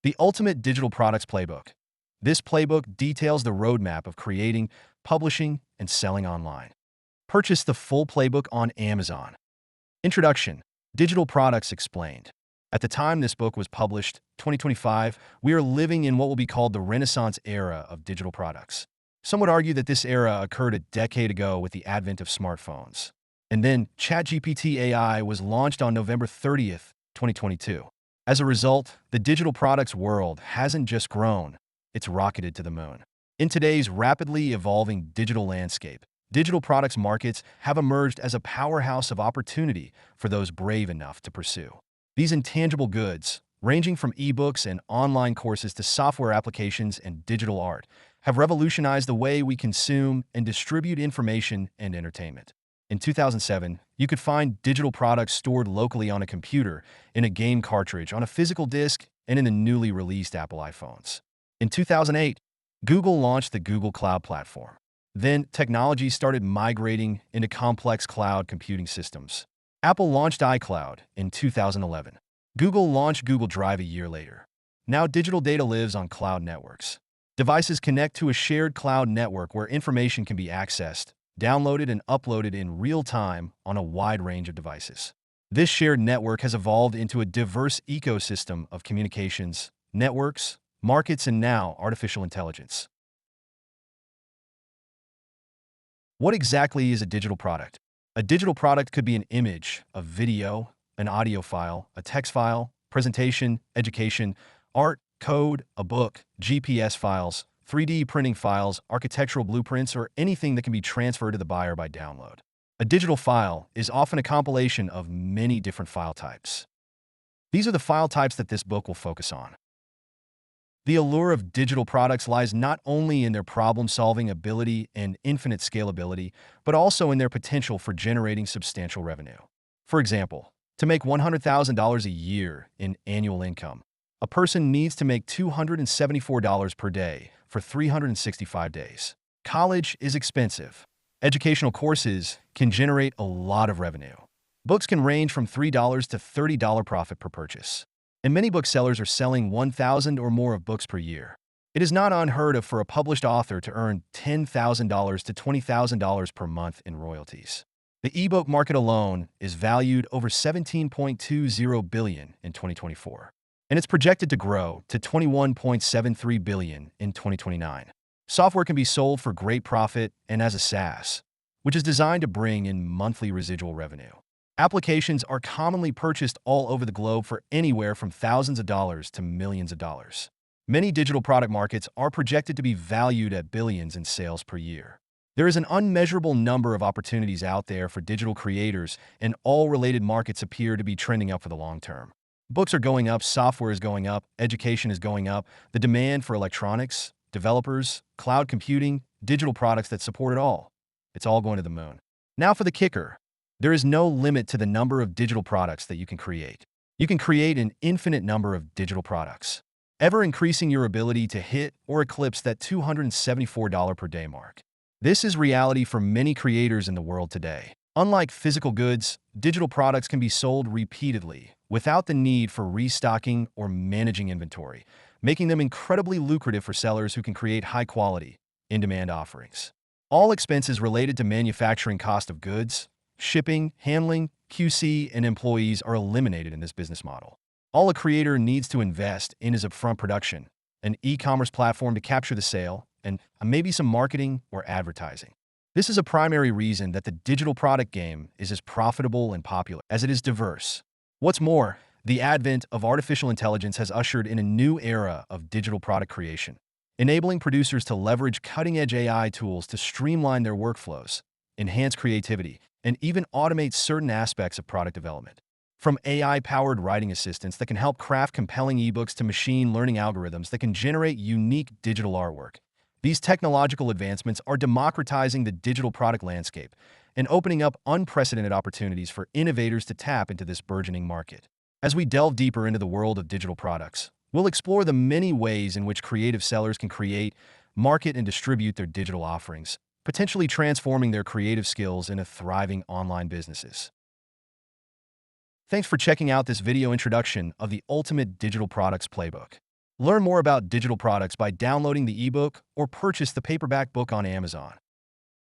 The Ultimate Digital Products Playbook. This playbook details the roadmap of creating, publishing, and selling online. Purchase the full playbook on Amazon. Introduction. Digital Products Explained. At the time this book was published, 2025, we are living in what will be called the Renaissance era of digital products. Some would argue that this era occurred a decade ago with the advent of smartphones. And then ChatGPT AI was launched on November 30th, 2022. As a result, the digital products world hasn't just grown, it's rocketed to the moon. In today's rapidly evolving digital landscape, digital products markets have emerged as a powerhouse of opportunity for those brave enough to pursue. These intangible goods, ranging from ebooks and online courses to software applications and digital art, have revolutionized the way we consume and distribute information and entertainment. In 2007, you could find digital products stored locally on a computer, in a game cartridge, on a physical disc, and in the newly released Apple iPhones. In 2008, Google launched the Google Cloud Platform. Then, technology started migrating into complex cloud computing systems. Apple launched iCloud in 2011. Google launched Google Drive a year later. Now digital data lives on cloud networks. Devices connect to a shared cloud network where information can be accessed, downloaded, and uploaded in real time on a wide range of devices. This shared network has evolved into a diverse ecosystem of communications, networks, markets, and now artificial intelligence. What exactly is a digital product? A digital product could be an image, a video, an audio file, a text file, presentation, education, art, code, a book, GPS files, 3D printing files, architectural blueprints, or anything that can be transferred to the buyer by download. A digital file is often a compilation of many different file types. These are the file types that this book will focus on. The allure of digital products lies not only in their problem-solving ability and infinite scalability, but also in their potential for generating substantial revenue. For example, to make $100,000 a year in annual income, a person needs to make $274 per day for 365 days. College is expensive. Educational courses can generate a lot of revenue. Books can range from $3 to $30 profit per purchase. And many booksellers are selling 1,000 or more of books per year. It is not unheard of for a published author to earn $10,000 to $20,000 per month in royalties. The ebook market alone is valued over $17.20 billion in 2024, and it's projected to grow to $21.73 billion in 2029. Software can be sold for great profit and as a SaaS, which is designed to bring in monthly residual revenue. Applications are commonly purchased all over the globe for anywhere from thousands of dollars to millions of dollars. Many digital product markets are projected to be valued at billions in sales per year. There is an unmeasurable number of opportunities out there for digital creators, and all related markets appear to be trending up for the long term. Books are going up, software is going up, education is going up, the demand for electronics, developers, cloud computing, digital products that support it all. It's all going to the moon. Now for the kicker. There is no limit to the number of digital products that you can create. You can create an infinite number of digital products, ever increasing your ability to hit or eclipse that $274 per day mark. This is reality for many creators in the world today. Unlike physical goods, digital products can be sold repeatedly without the need for restocking or managing inventory, making them incredibly lucrative for sellers who can create high-quality, in-demand offerings. All expenses related to manufacturing cost of goods, shipping, handling, QC, and employees are eliminated in this business model. All a creator needs to invest in is upfront production, an e-commerce platform to capture the sale, and maybe some marketing or advertising. This is a primary reason that the digital product game is as profitable and popular as it is diverse. What's more, the advent of artificial intelligence has ushered in a new era of digital product creation, enabling producers to leverage cutting-edge AI tools to streamline their workflows, enhance creativity, and even automate certain aspects of product development. From AI-powered writing assistants that can help craft compelling ebooks to machine learning algorithms that can generate unique digital artwork, these technological advancements are democratizing the digital product landscape and opening up unprecedented opportunities for innovators to tap into this burgeoning market. As we delve deeper into the world of digital products, we'll explore the many ways in which creative sellers can create, market, and distribute their digital offerings, potentially transforming their creative skills into thriving online businesses. Thanks for checking out this video introduction of the Ultimate Digital Products Playbook. Learn more about digital products by downloading the ebook or purchase the paperback book on Amazon.